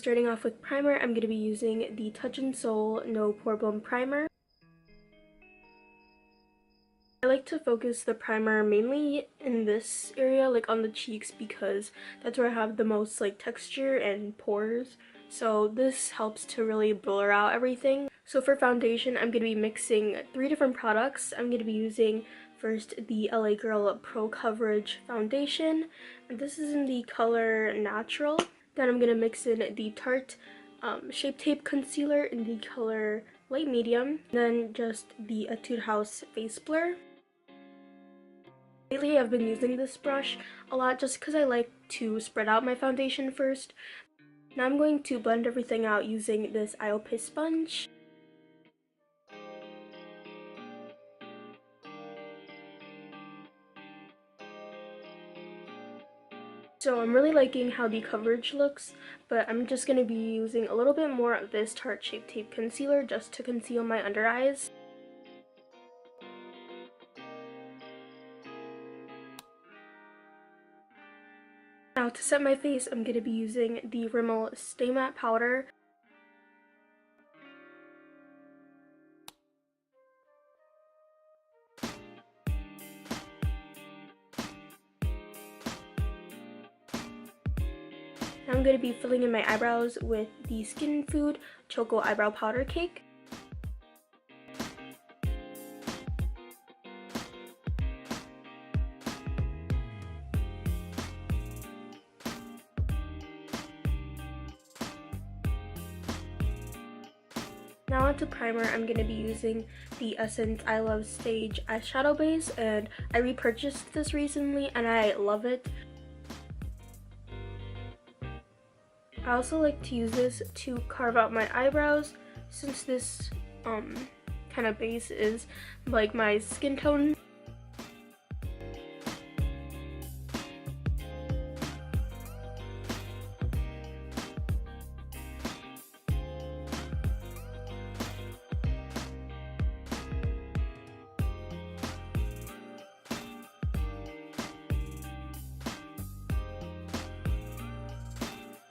starting off with primer, I'm going to be using the Touch in Sol No Poreblem Primer. I like to focus the primer mainly in this area, like on the cheeks, because that's where I have the most like texture and pores. So this helps to really blur out everything. So for foundation, I'm going to be mixing 3 different products. I'm going to be using first the LA Girl Pro Coverage Foundation. And this is in the color Natural. Then I'm going to mix in the Tarte Shape Tape Concealer in the color Light Medium. Then just the Etude House Face Blur. Lately I've been using this brush a lot just because I like to spread out my foundation first. Now I'm going to blend everything out using this IOP sponge. So I'm really liking how the coverage looks, but I'm just going to be using a little bit more of this Tarte Shape Tape Concealer just to conceal my under eyes. Now to set my face, I'm going to be using the Rimmel Stay Matte Powder. Now I'm going to be filling in my eyebrows with the Skin Food Choco Eyebrow Powder Cake. Now onto primer, I'm going to be using the Essence I Love Stage eyeshadow base, and I repurchased this recently and I love it. I also like to use this to carve out my eyebrows since this kind of base is like my skin tone.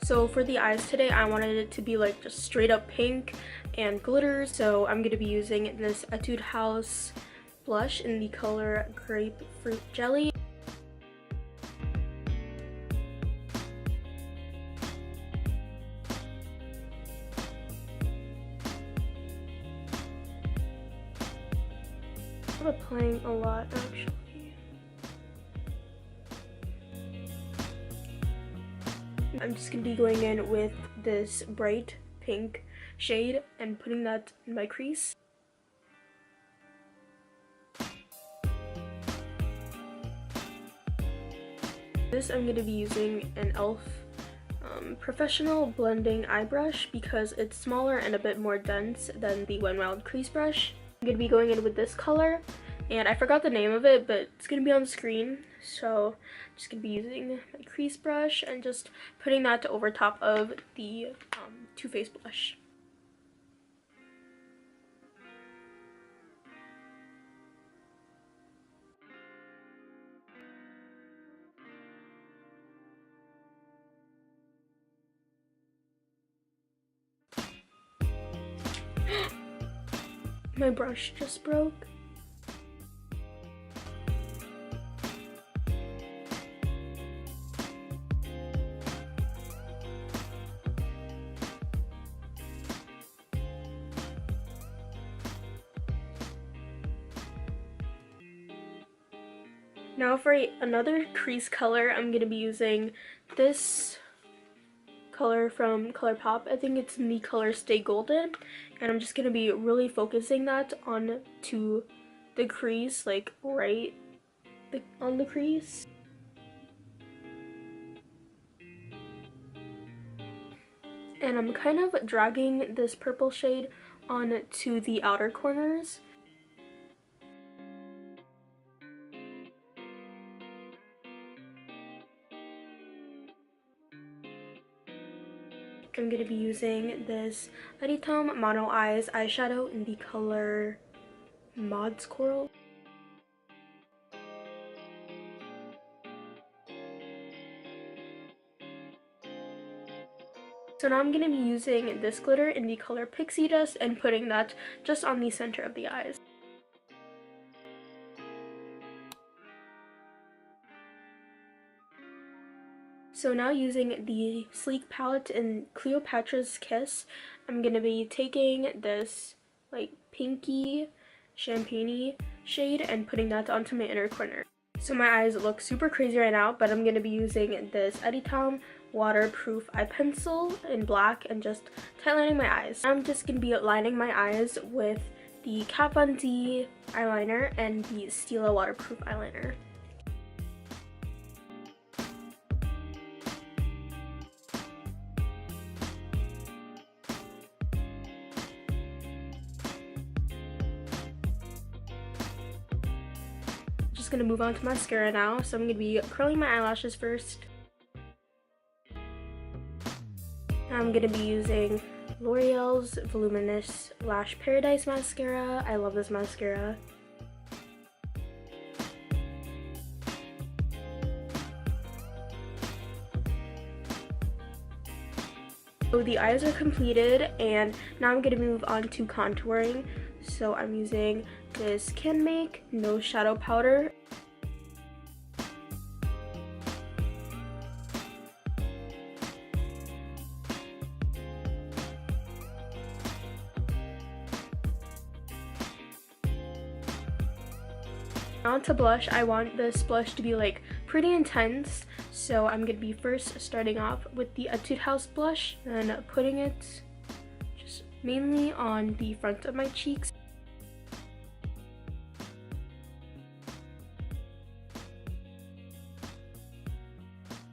So for the eyes today, I wanted it to be like just straight up pink and glitter, so I'm going to be using this Etude House blush in the color Grapefruit Jelly. I'm applying a lot actually. I'm just going to be going in with this bright pink shade and putting that in my crease. This I'm going to be using an e.l.f. Professional Blending Eye Brush because it's smaller and a bit more dense than the Wet n Wild Crease Brush. I'm going to be going in with this color, and I forgot the name of it, but it's going to be on screen. So I'm just going to be using my crease brush and just putting that over top of the Too Faced blush. My brush just broke. Now for another crease color, I'm going to be using this color from Colourpop. I think it's in the color Stay Golden, and I'm just going to be really focusing that on to the crease, like right on the crease. And I'm kind of dragging this purple shade on to the outer corners. I'm going to be using this ARITAUM Mono Eyes eyeshadow in the color Mods Coral. So now I'm going to be using this glitter in the color Pixie Dust and putting that just on the center of the eyes. So now using the Sleek palette in Cleopatra's Kiss, I'm going to be taking this like pinky champagne-y shade and putting that onto my inner corner. So my eyes look super crazy right now, but I'm going to be using this ARITAUM waterproof eye pencil in black and just tightlining my eyes. I'm just going to be lining my eyes with the Kat Von D eyeliner and the Stila waterproof eyeliner. Gonna move on to mascara now, so I'm gonna be curling my eyelashes first. I'm gonna be using L'Oreal's Voluminous Lash Paradise mascara. I love this mascara. So the eyes are completed, and now I'm gonna move on to contouring. So I'm using this Canmake No Shadow Powder. On to blush, I want this blush to be like pretty intense, so I'm gonna be first starting off with the Etude House blush and putting it just mainly on the front of my cheeks.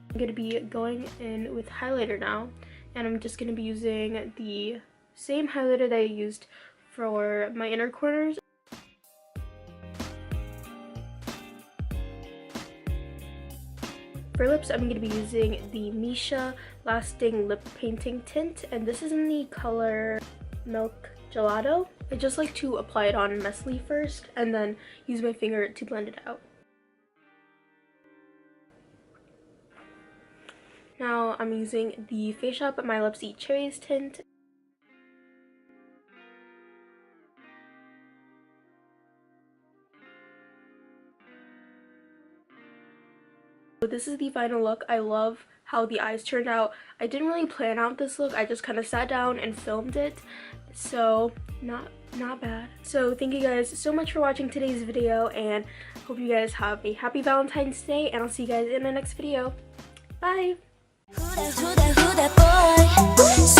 I'm gonna be going in with highlighter now, and I'm just gonna be using the same highlighter that I used for my inner corners. For lips, I'm going to be using the Misha Lasting Lip Painting Tint, and this is in the color Milk Gelato. I just like to apply it on messily first, and then use my finger to blend it out. Now I'm using the Face Shop My Lips Eat Cherries tint. So this is the final look. I love how the eyes turned out. I didn't really plan out this look. I just kind of sat down and filmed it. So not bad. So thank you guys so much for watching today's video, and hope you guys have a happy Valentine's Day, and I'll see you guys in my next video. Bye! Who that boy?